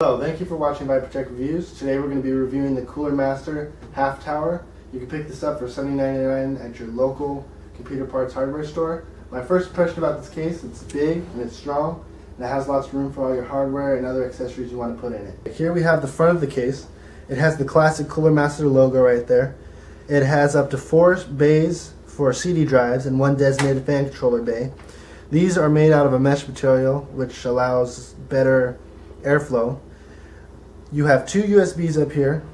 Hello, thank you for watching ViporTech Reviews. Today we're going to be reviewing the CoolerMaster HAF tower. You can pick this up for $70.99 at your local computer parts hardware store. My first impression about this case, it's big and it's strong, and it has lots of room for all your hardware and other accessories you want to put in it. Here we have the front of the case. It has the classic CoolerMaster logo right there. It has up to 4 bays for CD drives and 1 designated fan controller bay. These are made out of a mesh material which allows better airflow. You have 2 USBs up here,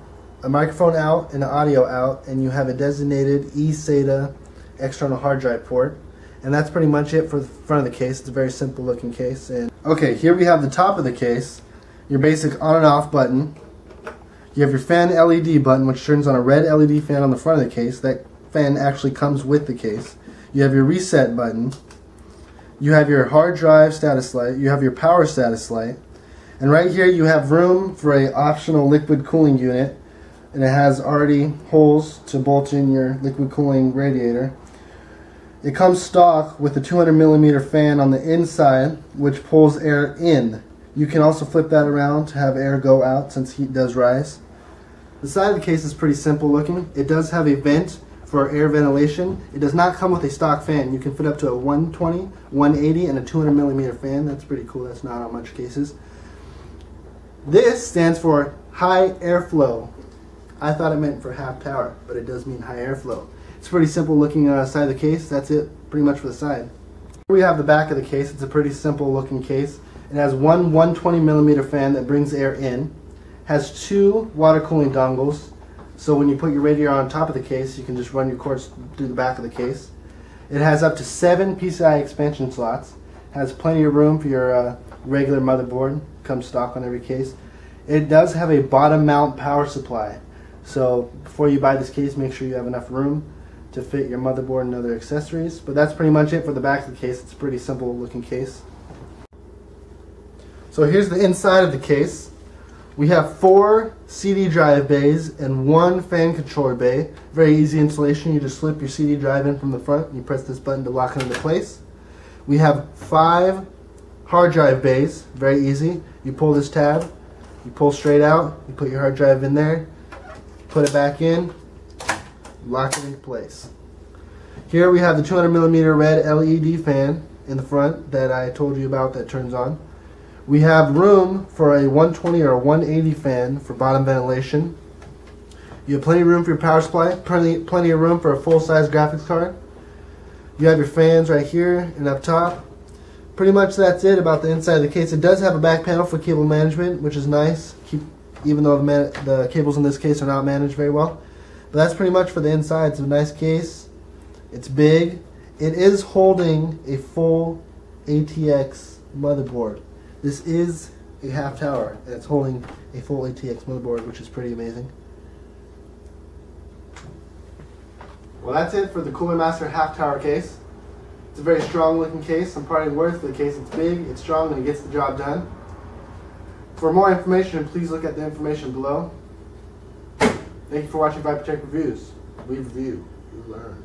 a microphone out and an audio out, and you have a designated eSATA external hard drive port. And that's pretty much it for the front of the case. It's a very simple looking case. And okay, here we have the top of the case, your basic on and off button. You have your fan LED button, which turns on a red LED fan on the front of the case. That fan actually comes with the case. You have your reset button. You have your hard drive status light. You have your power status light. And right here you have room for an optional liquid cooling unit, and it has already holes to bolt in your liquid cooling radiator. It comes stock with a 200mm fan on the inside, which pulls air in. You can also flip that around to have air go out since heat does rise. The side of the case is pretty simple looking. It does have a vent for air ventilation. It does not come with a stock fan. You can fit up to a 120, 180, and a 200mm fan. That's pretty cool. That's not on much cases. This stands for high airflow. I thought it meant for half tower, but it does mean high airflow. It's pretty simple looking side of the case. That's it pretty much for the side. Here we have the back of the case. It's a pretty simple looking case. It has one 120mm fan that brings air in. Has 2 water cooling dongles, so when you put your radiator on top of the case, you can just run your cords through the back of the case. It has up to 7 PCI expansion slots. Has plenty of room for your regular motherboard. Comes stock on every case. It does have a bottom mount power supply, so before you buy this case, make sure you have enough room to fit your motherboard and other accessories. But that's pretty much it for the back of the case. It's a pretty simple looking case. So here's the inside of the case. We have 4 CD drive bays and 1 fan controller bay. Very easy installation. You just slip your CD drive in from the front and you press this button to lock it into place. We have 5 hard drive bays. Very easy. You pull this tab, you pull straight out, you put your hard drive in there, put it back in, lock it into place. Here we have the 200mm red LED fan in the front that I told you about that turns on. We have room for a 120 or a 180 fan for bottom ventilation. You have plenty of room for your power supply, plenty of room for a full-size graphics card. You have your fans right here and up top. Pretty much that's it about the inside of the case. It does have a back panel for cable management, which is nice, even though the cables in this case are not managed very well. But that's pretty much for the inside. It's a nice case. It's big. It is holding a full ATX motherboard. This is a half tower, and it's holding a full ATX motherboard, which is pretty amazing. Well, that's it for the CoolerMaster half tower case. It's a very strong looking case. Some parting words for the case. It's big, it's strong, and it gets the job done. For more information, please look at the information below. Thank you for watching ViporTech Reviews. We review, you learn.